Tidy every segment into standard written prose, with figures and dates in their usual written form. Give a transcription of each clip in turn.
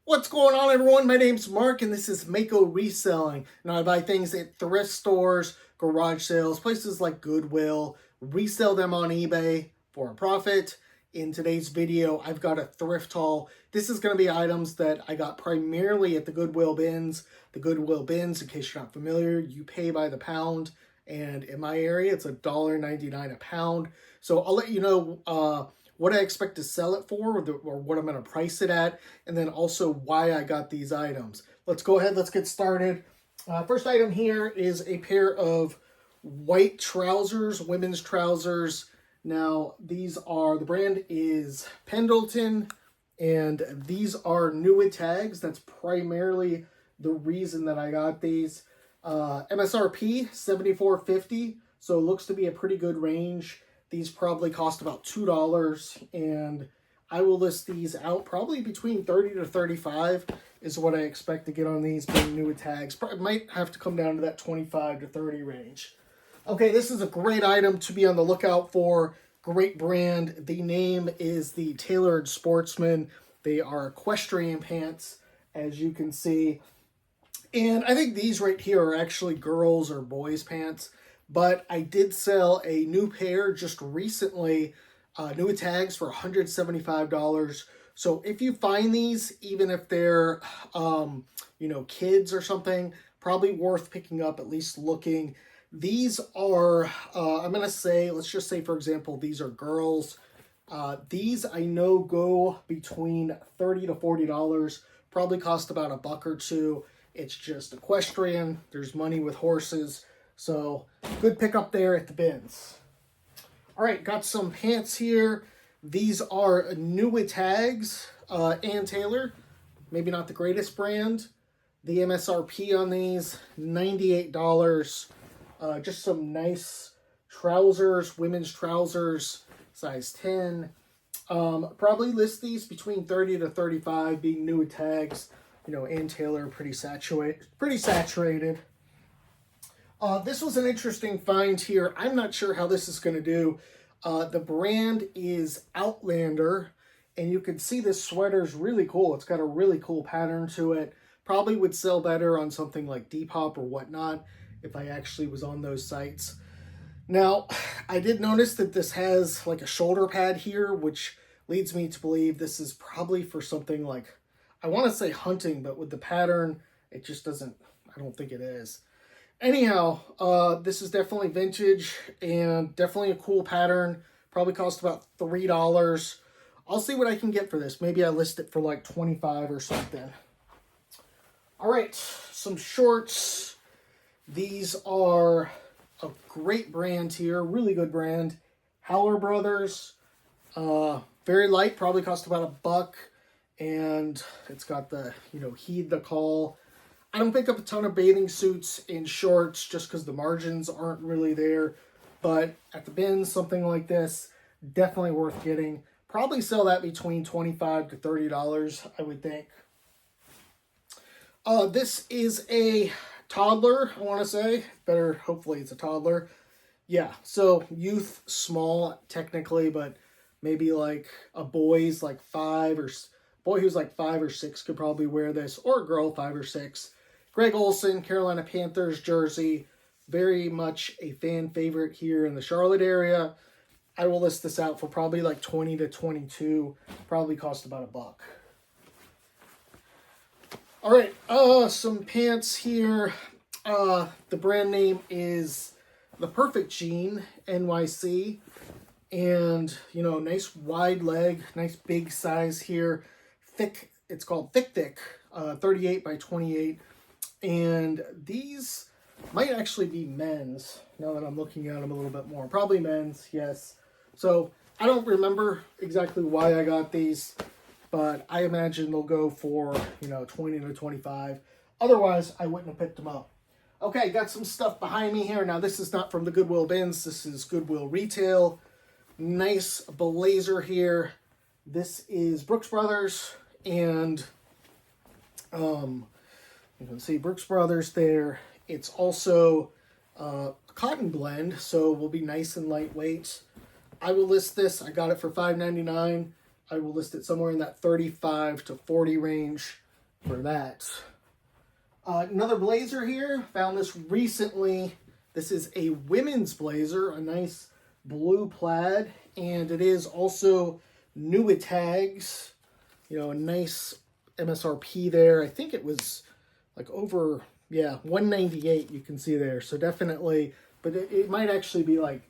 What's going on, everyone? My name's Mark, and this is Mako Reselling. Now, I buy things at thrift stores, garage sales, places like Goodwill, resell them on eBay for a profit. In today's video, I've got a thrift haul. This is going to be items that I got primarily at the Goodwill bins. The Goodwill bins, in case you're not familiar, you pay by the pound, and in my area, it's $1.99 a pound. So I'll let you know what I expect to sell it for, or what I'm going to price it at, and then also why I got these items. Let's go ahead, let's get started. First item here is a pair of white trousers, women's trousers. Now, the brand is Pendleton, and these are new tags. That's primarily the reason that I got these. MSRP, $74.50, so it looks to be a pretty good range. These probably cost about $2, and I will list these out probably between $30 to $35 is what I expect to get on these being new tags. Probably might have to come down to that $25 to $30 range. Okay, this is a great item to be on the lookout for. Great brand. The name is the Tailored Sportsman. They are equestrian pants, as you can see. And I think these right here are actually girls' or boys' pants. But I did sell a new pair just recently, new tags for $175. So if you find these, even if they're, kids or something, probably worth picking up, at least looking. These are, I'm going to say, let's just say, for example, these are girls. These I know go between $30 to $40, probably cost about a buck or two. It's just equestrian. There's money with horses. So, good pickup there at the bins. All right, got some pants here. These are new tags, Ann Taylor. Maybe not the greatest brand. The MSRP on these, $98. Just some nice trousers, women's trousers, size 10. Probably list these between $30 to $35, being new tags. Ann Taylor, pretty saturated. This was an interesting find here. I'm not sure how this is going to do. The brand is Outlander, and you can see this sweater is really cool. It's got a really cool pattern to it. Probably would sell better on something like Depop or whatnot if I actually was on those sites. Now, I did notice that this has like a shoulder pad here, which leads me to believe this is probably for something like, I want to say hunting, but with the pattern, it just doesn't, I don't think it is. Anyhow, this is definitely vintage and definitely a cool pattern. Probably cost about $3. I'll see what I can get for this. Maybe I list it for like $25 or something. All right, some shorts. These are a great brand here, really good brand. Howler Brothers. Very light, probably cost about a buck. And it's got the, heed the call. I don't pick up a ton of bathing suits in shorts just because the margins aren't really there. But at the bins, something like this, definitely worth getting. Probably sell that between $25 to $30, I would think. This is a toddler, I want to say. Hopefully it's a toddler. Yeah, so youth, small technically, but maybe like a boy's like 5 or... Boy who's like 5 or 6 could probably wear this, or a girl 5 or 6. Greg Olson, Carolina Panthers jersey. Very much a fan favorite here in the Charlotte area. I will list this out for probably like $20 to $22. Probably cost about a buck. All right, some pants here. The brand name is The Perfect Jean, NYC. And, nice wide leg, nice big size here. Thick, it's called Thick, 38 by 28. And these might actually be men's, now that I'm looking at them a little bit more. Probably men's, yes. So I don't remember exactly why I got these, but I imagine they'll go for, 20 to 25. Otherwise, I wouldn't have picked them up. Okay, got some stuff behind me here. Now, this is not from the Goodwill bins. This is Goodwill Retail. Nice blazer here. This is Brooks Brothers, and you can see Brooks Brothers there. It's also cotton blend, so will be nice and lightweight. I will list this. I got it for $5.99. I will list it somewhere in that $35 to $40 range. for that. Another blazer here. Found this recently. This is a women's blazer, a nice blue plaid, and it is also new with tags. You know, a nice MSRP there. I think it was like over, yeah, $198 you can see there. So definitely, but it might actually be like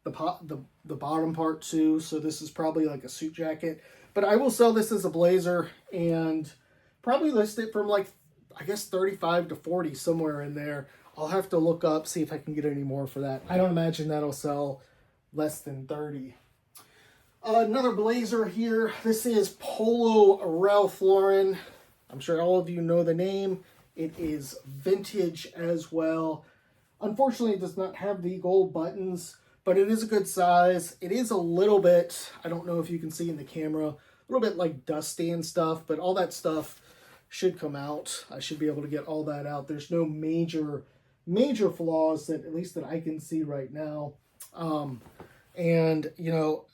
the bottom part too. So this is probably like a suit jacket. But I will sell this as a blazer and probably list it from like, I guess 35 to 40, somewhere in there. I'll have to look up, see if I can get any more for that. I don't imagine that'll sell less than 30. Another blazer here. This is Polo Ralph Lauren. I'm sure all of you know the name. It is vintage as well. Unfortunately, it does not have the gold buttons, but it is a good size. It is a little bit, I don't know if you can see in the camera, a little bit like dusty and stuff, but all that stuff should come out. I should be able to get all that out. There's no major flaws that, at least that I can see right now. And, you know,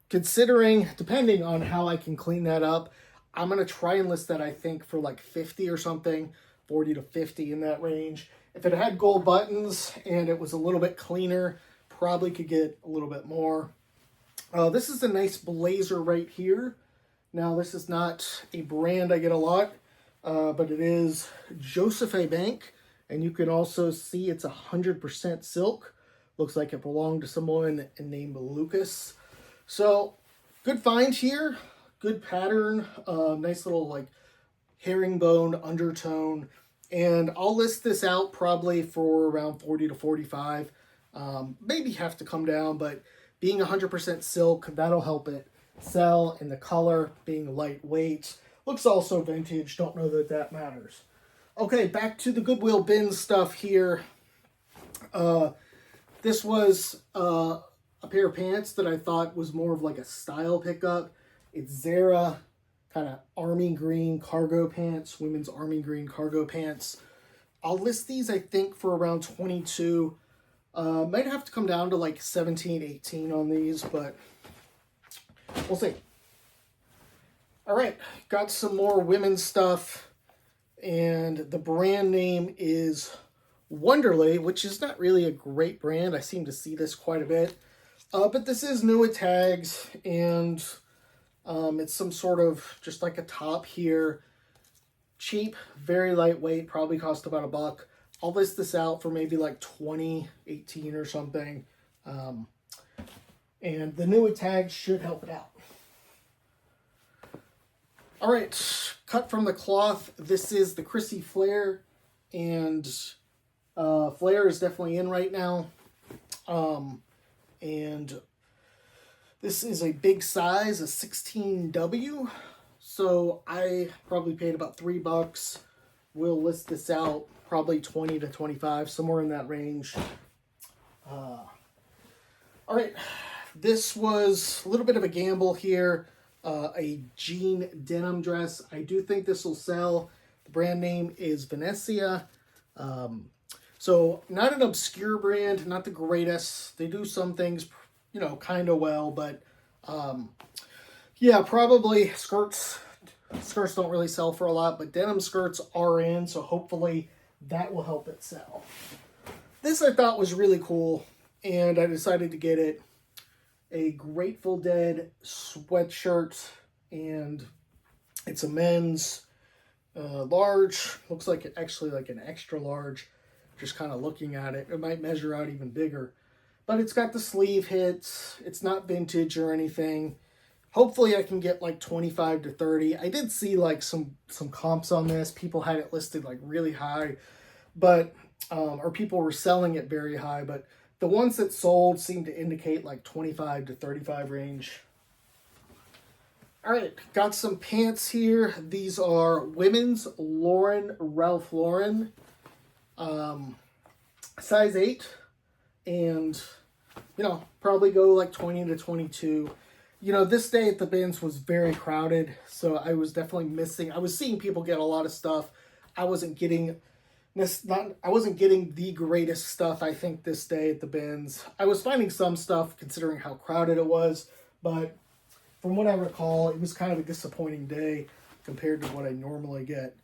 considering, depending on how I can clean that up, I'm going to try and list that, I think, for like 50 or something, 40 to 50 in that range. If it had gold buttons and it was a little bit cleaner, probably could get a little bit more. This is a nice blazer right here. Now, this is not a brand I get a lot, but it is Joseph A. Bank, and you can also see it's 100% silk. Looks like it belonged to someone named Lucas. So, good find here. Good pattern. Nice little like herringbone undertone. And I'll list this out probably for around 40 to 45. Maybe have to come down, but being 100% silk, that'll help it sell. And the color being lightweight. Looks also vintage. Don't know that that matters. Okay, back to the Goodwill bin stuff here. This was a pair of pants that I thought was more of like a style pickup. It's Zara, kind of army green cargo pants, women's army green cargo pants. I'll list these, I think, for around 22. Might have to come down to like 17, 18 on these, but we'll see. All right, got some more women's stuff, and the brand name is Wonderly, which is not really a great brand. I seem to see this quite a bit. But this is new with tags, and it's some sort of just like a top here. Cheap, very lightweight, probably cost about $1. I'll list this out for maybe like 20, 18 or something. And the new with tags should help it out. All right, cut from the cloth. This is the Chrissy Flare, and Flare is definitely in right now. And this is a big size, a 16W. So I probably paid about $3. We'll list this out probably 20 to 25, somewhere in that range. All right, this was a little bit of a gamble here. A jean denim dress. I do think this will sell. The brand name is Venetia. So not an obscure brand, not the greatest. They do some things, you know, kind of well, but yeah, probably skirts don't really sell for a lot, but denim skirts are in, so hopefully that will help it sell. This I thought was really cool, and I decided to get it. A Grateful Dead sweatshirt, and it's a men's large. Looks like it actually like an extra large. Just kind of looking at it, it might measure out even bigger, but it's got the sleeve hits. It's not vintage or anything. Hopefully I can get like 25 to 30. I did see like some comps on this. People had it listed like really high, but or people were selling it very high, but the ones that sold seem to indicate like 25 to 35 range. All right, got some pants here. These are women's Ralph Lauren, size 8, and, you know, probably go like 20 to 22. You know, this day at the bins was very crowded, so I was definitely missing. I was seeing people get a lot of stuff. I wasn't getting the greatest stuff, I think, this day at the bins. I was finding some stuff considering how crowded it was, but from what I recall, it was kind of a disappointing day. compared to what I normally get.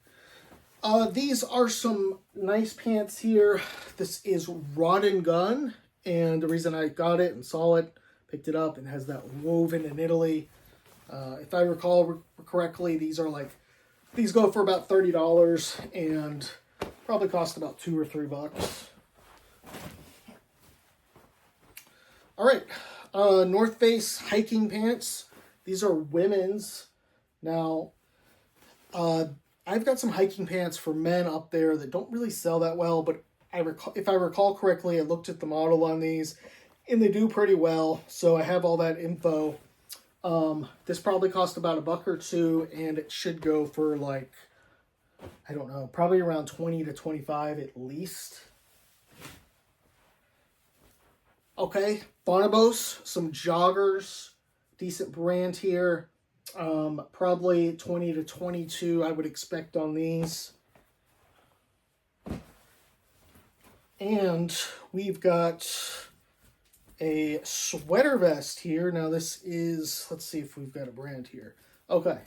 These are some nice pants here. This is Rod and Gun, and the reason I got it and saw it, picked it up, and has that woven in Italy. If I recall correctly, these go for about $30 and probably cost about $2 or $3. All right, North Face hiking pants. These are women's. Now, I've got some hiking pants for men up there that don't really sell that well, but if I recall correctly, I looked at the model on these, and they do pretty well, so I have all that info. This probably cost about $1 or $2, and it should go for like, I don't know, probably around 20 to 25 at least. Okay, Bonobos, some joggers, decent brand here. Probably 20 to 22 I would expect on these. And we've got a sweater vest here. Now this is, let's see if we've got a brand here. Okay,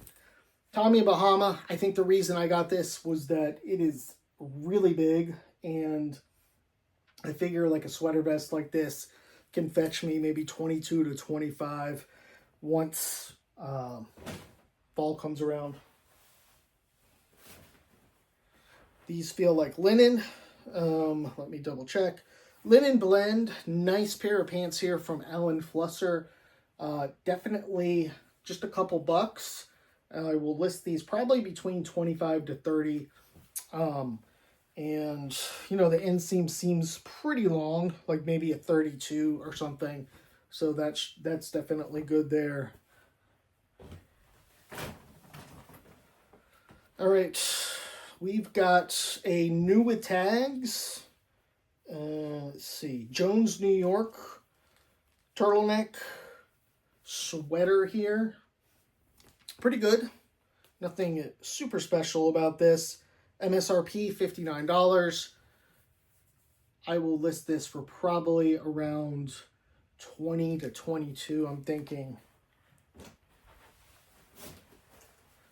Tommy Bahama. I think the reason I got this was that it is really big, and I figure like a sweater vest like this can fetch me maybe 22 to 25 once fall comes around. These feel like linen. Let me double check. Linen blend. Nice pair of pants here from Alan Flusser. Definitely just a couple bucks. I will list these probably between 25 to 30. And, you know, the inseam seems pretty long, like maybe a 32 or something. So that's definitely good there. All right, we've got a new with tags. Let's see, Jones, New York, turtleneck, sweater here. Pretty good. Nothing super special about this. MSRP, $59. I will list this for probably around 20 to 22, I'm thinking.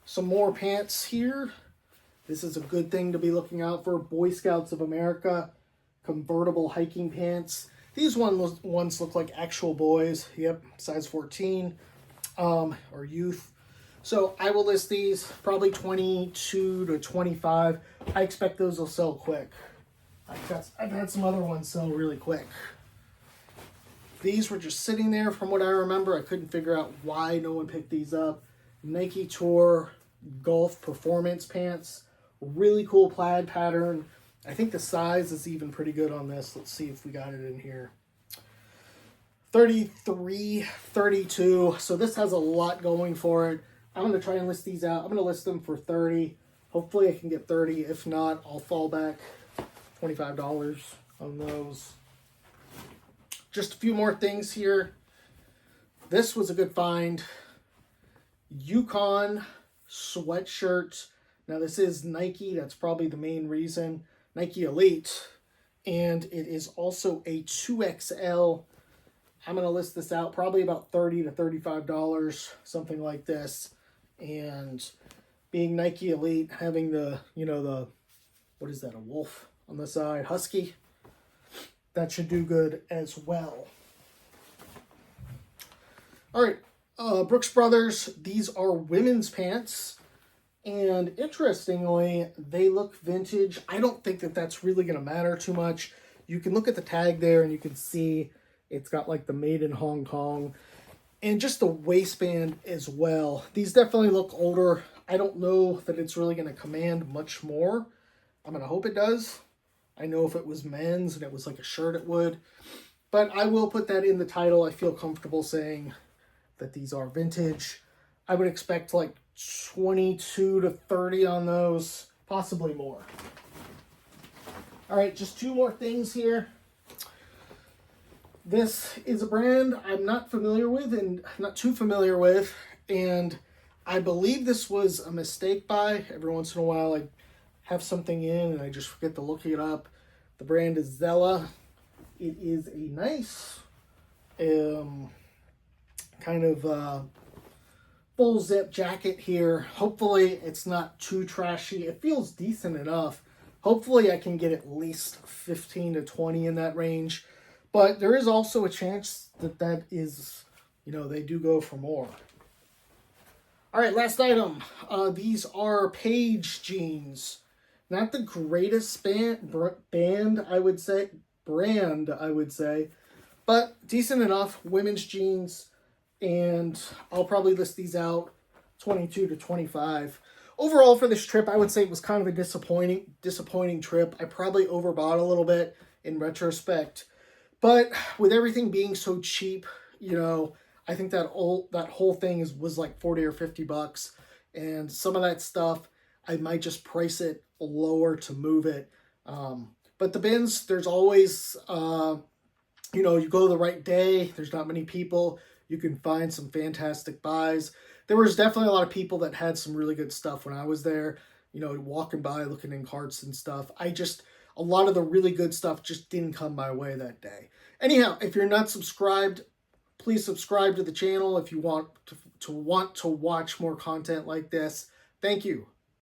Some more pants here. This is a good thing to be looking out for. Boy Scouts of America, convertible hiking pants. These ones look like actual boys. Yep, size 14, or youth. So I will list these probably 22 to 25. I expect those will sell quick. I've had some other ones sell really quick. These were just sitting there from what I remember. I couldn't figure out why no one picked these up. Nike Tour Golf Performance Pants. Really cool plaid pattern. I think the size is even pretty good on this. Let's see if we got it in here. 33, 32. So this has a lot going for it. I'm going to try and list these out. I'm going to list them for 30. Hopefully I can get 30. If not, I'll fall back $25 on those. Just a few more things here. This was a good find. Yukon sweatshirt. Now this is Nike. That's probably the main reason. Nike Elite. And it is also a 2XL. I'm going to list this out probably about $30 to $35, something like this. And being Nike Elite, having the, you know, the, what is that, a wolf on the side, husky, that should do good as well. All right, Brooks Brothers, these are women's pants. And interestingly, they look vintage. I don't think that that's really going to matter too much. You can look at the tag there and you can see it's got like the made in Hong Kong. And just the waistband as well. These definitely look older. I don't know that it's really going to command much more. I'm going to hope it does. I know if it was men's and it was like a shirt, it would. But I will put that in the title. I feel comfortable saying that these are vintage. I would expect like 22 to 30 on those, possibly more. All right, just two more things here. This is a brand I'm not familiar with and not too familiar with, and I believe this was a mistake buy. Every once in a while I have something in and I just forget to look it up. The brand is Zella. It is a nice kind of full zip jacket here. Hopefully it's not too trashy. It feels decent enough. Hopefully I can get at least 15 to 20 in that range. But there is also a chance that that is, they do go for more. All right, last item. These are Page jeans. Not the greatest brand, I would say, but decent enough. Women's jeans, and I'll probably list these out 22 to 25. Overall for this trip, I would say it was kind of a disappointing trip. I probably overbought a little bit in retrospect, but with everything being so cheap, I think that whole thing was like 40 or 50 bucks, and some of that stuff I might just price it lower to move it. But the bins, there's always, you go the right day. There's not many people. You can find some fantastic buys. There was definitely a lot of people that had some really good stuff when I was there, walking by, looking in carts and stuff. A lot of the really good stuff just didn't come my way that day. Anyhow, if you're not subscribed, please subscribe to the channel if you want to watch more content like this. Thank you.